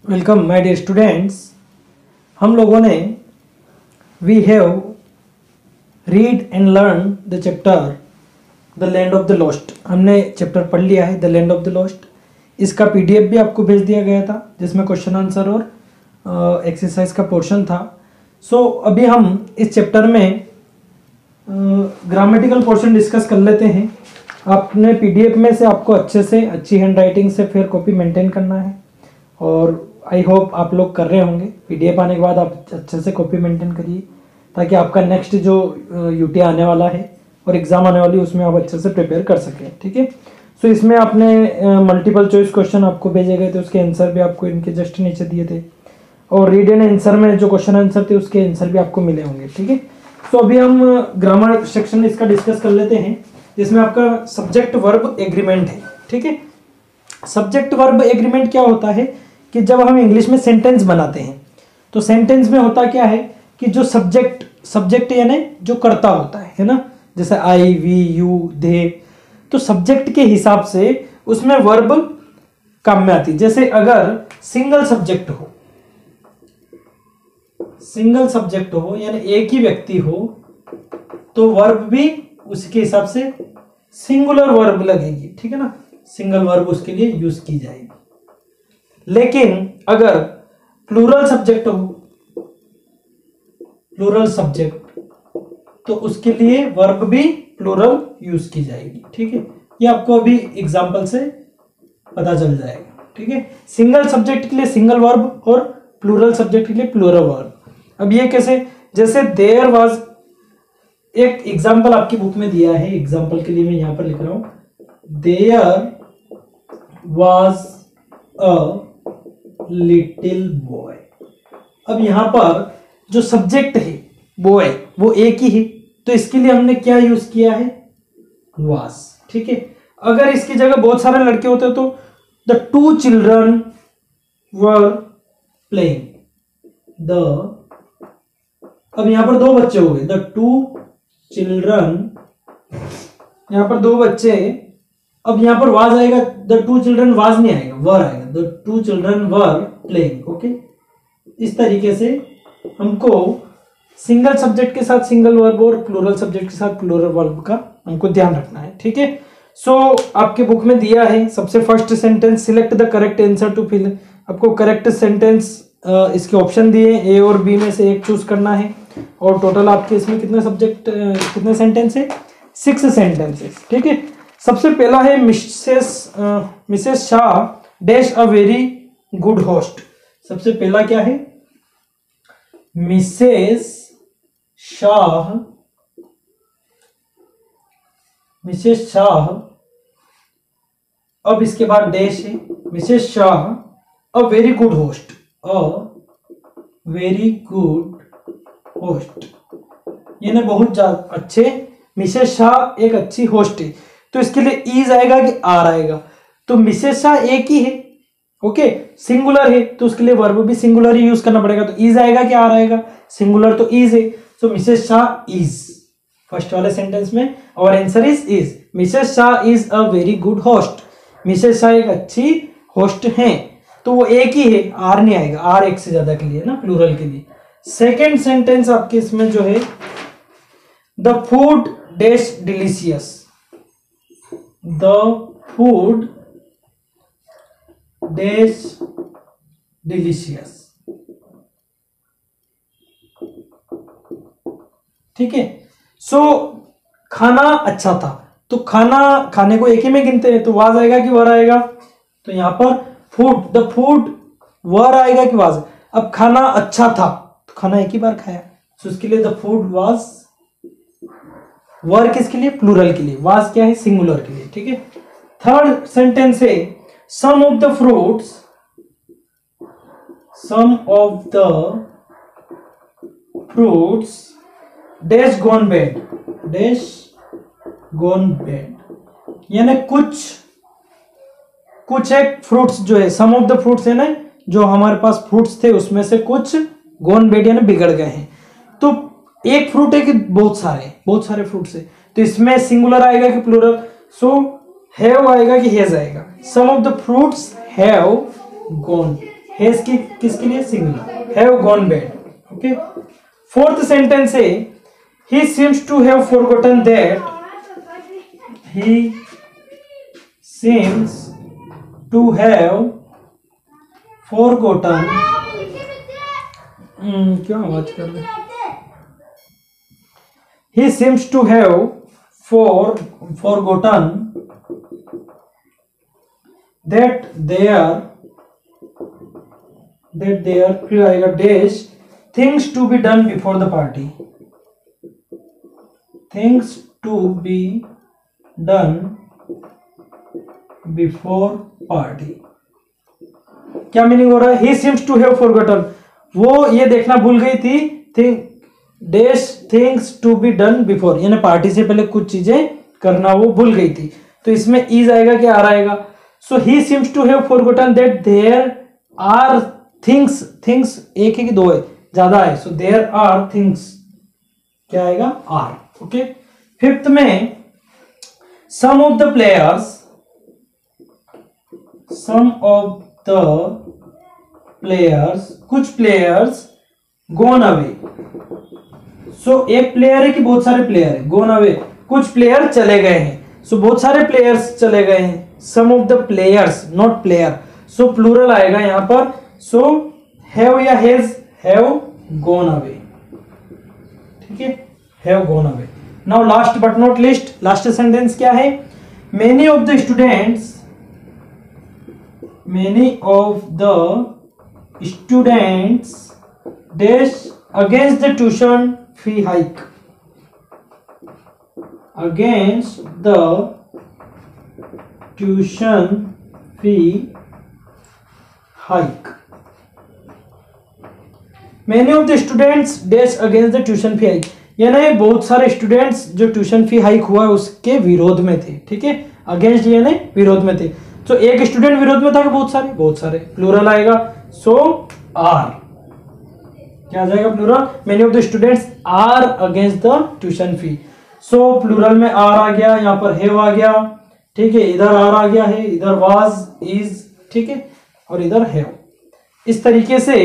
Welcome my dear students. हम लोगों ने we have read and learn the chapter the land of the lost. हमने chapter पढ़ लिया है the land of the lost. इसका पीडीएफ भी आपको भेज दिया गया था जिसमें क्वेश्चन आंसर और एक्सरसाइज का पोर्शन था। अभी हम इस चैप्टर में ग्रामेटिकल पोर्शन डिस्कस कर लेते हैं। आपने पीडीएफ में से आपको अच्छे से अच्छी हैंड राइटिंग से फिर कॉपी मेंटेन करना है और आई होप आप लोग कर रहे होंगे। पीडीएफ आने के बाद आप अच्छे से कॉपी मेंटेन करिए ताकि आपका नेक्स्ट जो यूटी आने वाला है और एग्ज़ाम आने वाली है उसमें आप अच्छे से प्रिपेयर कर सकें। ठीक है। इसमें आपने मल्टीपल चॉइस क्वेश्चन आपको भेजे गए थे, उसके आंसर भी आपको इनके जस्ट नीचे दिए थे और रीड एंड आंसर में जो क्वेश्चन आंसर थे उसके आंसर भी आपको मिले होंगे। ठीक है। अभी हम ग्रामर सेक्शन इसका डिस्कस कर लेते हैं जिसमें आपका सब्जेक्ट वर्ब एग्रीमेंट है। ठीक है। सब्जेक्ट वर्ब एग्रीमेंट क्या होता है कि जब हम इंग्लिश में सेंटेंस बनाते हैं तो सेंटेंस में होता क्या है कि जो सब्जेक्ट यानी जो कर्ता होता है ना, जैसे आई वी यू दे, तो सब्जेक्ट के हिसाब से उसमें वर्ब काम में आती है। जैसे अगर सिंगल सब्जेक्ट हो यानी एक ही व्यक्ति हो तो वर्ब भी उसके हिसाब से सिंगुलर वर्ब लगेगी। ठीक है ना, सिंगल वर्ब उसके लिए यूज की जाएगी। लेकिन अगर प्लूरल सब्जेक्ट तो उसके लिए वर्ब भी प्लूरल यूज की जाएगी। ठीक है, ये आपको अभी एग्जांपल से पता चल जाएगा। ठीक है, सिंगल सब्जेक्ट के लिए सिंगल वर्ब और प्लूरल सब्जेक्ट के लिए प्लूरल वर्ब। अब ये कैसे, जैसे देयर वाज, एक एग्जांपल आपकी बुक में दिया है, एग्जांपल के लिए मैं यहां पर लिख रहा हूं, there was a little boy. अब यहां पर जो सब्जेक्ट है बॉय वो एक ही है तो इसके लिए हमने क्या यूज किया है, वाज। ठीक है। अगर इसकी जगह बहुत सारे लड़के होते तो the two children were playing the, अब यहां पर दो बच्चे हो गए, द टू चिल्ड्रन, यहां पर दो बच्चे। अब यहां पर वाज आएगा, द टू चिल्ड्रन वाज नहीं आएगा, वर आएगा, the two children were playing. Okay, इस तरीके से हमको सिंगल सब्जेक्ट के साथ सिंगल वर्ब और प्लूरल सब्जेक्ट के साथ प्लूरल वर्ब का हमको ध्यान रखना है। ठीक है। आपके बुक में दिया है सबसे first sentence, select the correct answer to fill. आपको करेक्ट सेंटेंस इसके ऑप्शन दिए, ए और बी में से एक चूज करना है और टोटल आपके इसमें कितने सेंटेंस है, 6 सेंटेंसेस। ठीक है। सबसे पहला है Mrs Shah dash a very good host. सबसे पहला क्या है, मिसेस शाह, अब इसके बाद डैश है, Mrs Shah a very good host, a very good host यानी बहुत अच्छे, मिसेस शाह एक अच्छी होस्ट है तो इसके लिए इज आएगा कि आर आएगा, तो मिसेस शाह एक ही है। ओके, सिंगुलर है तो उसके लिए वर्ब भी सिंगुलर ही यूज करना पड़ेगा, तो इज आएगा कि आर आएगा, सिंगुलर तो इज है, सो मिसेस शाह इज फर्स्ट वाले सेंटेंस में और answer is. Mrs Shah is a very good host, Mrs Shah एक अच्छी होस्ट है तो वो एक ही है, आर नहीं आएगा, आर एक से ज्यादा के लिए ना, प्लूरल के लिए। सेकेंड सेंटेंस आपके इसमें जो है, the food dash delicious, the food dash delicious. ठीक है। खाना अच्छा था तो खाने को एक ही में गिनते हैं तो वाज आएगा कि वर आएगा, तो यहां पर फूड, द फूड वर आएगा कि वाज। अब खाना अच्छा था तो खाना एक ही बार खाया तो उसके लिए द फूड वाज, वर किसके लिए, प्लूरल के लिए, वाज क्या है, सिंगुलर के लिए। ठीक है। थर्ड सेंटेंस है, some of the fruits dash gone bad यानी कुछ एक फ्रूट्स जो है, सम ऑफ द फ्रूट्स है ना, जो हमारे पास फ्रूट्स थे उसमें से कुछ गॉन बैड यानी बिगड़ गए हैं। तो एक फ्रूट है कि बहुत सारे फ्रूट्स है तो इसमें सिंगुलर आएगा कि प्लूरल, हैव आएगा कि हैज आएगा, some of the fruits have gone has की किसके लिए? Singular, have gone bad. Okay, fourth sentence है he seems to have forgotten that, he seems to have forgotten, क्यों आवाज कर रहे? He seems to have forgotten that there फिर आएगा dash things to be done before the party, things to be done before party। क्या meaning हो रहा है? He seems to have forgotten, वो ये देखना भूल गई थी dash things to be done before, यानी पार्टी से पहले कुछ चीजें करना वो भूल गई थी। तो इसमें इज आएगा क्या आर आएगा? So he seems to have forgotten that there are things, things एक है कि दो है? ज्यादा है, सो देयर आर थिंग्स, क्या आएगा? आर। ओके, फिफ्थ में सम ऑफ द प्लेयर्स कुछ प्लेयर्स गोन अवे। सो एक प्लेयर है कि बहुत सारे प्लेयर है? गोन अवे, कुछ प्लेयर चले गए हैं। सो बहुत सारे प्लेयर्स चले गए हैं, some of the players, not player. So plural आएगा यहां पर। सो हैव या हैज, हैव गॉन अवे, ठीक है, have gone away. Now last but not least, last sentence क्या है? Many of the students dash against the tuition fee hike, against the tuition fee hike, many of the students dash against the tuition fee hike, यानी बहुत सारे students जो tuition fee hike हुआ है उसके विरोध में थे। ठीक है, अगेंस्ट यानी विरोध में थे। तो एक स्टूडेंट विरोध में था कि बहुत सारे? बहुत सारे, प्लूरल आएगा। सो आर, क्या आ जाएगा? Plural. Many of the students are against the tuition fee. So plural में आर आ गया, यहाँ पर हैव आ गया, ठीक है, इधर आर आ गया है, इधर वाज, इज, ठीक है, और इधर हैव। इस तरीके से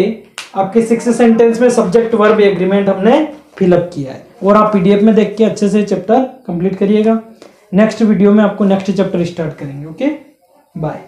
आपके 6 सेंटेंस में सब्जेक्ट वर्ब एग्रीमेंट हमने फिलअप किया है, और आप पीडीएफ में देख के अच्छे से चैप्टर कंप्लीट करिएगा। नेक्स्ट वीडियो में आपको नेक्स्ट चैप्टर स्टार्ट करेंगे। Okay, bye.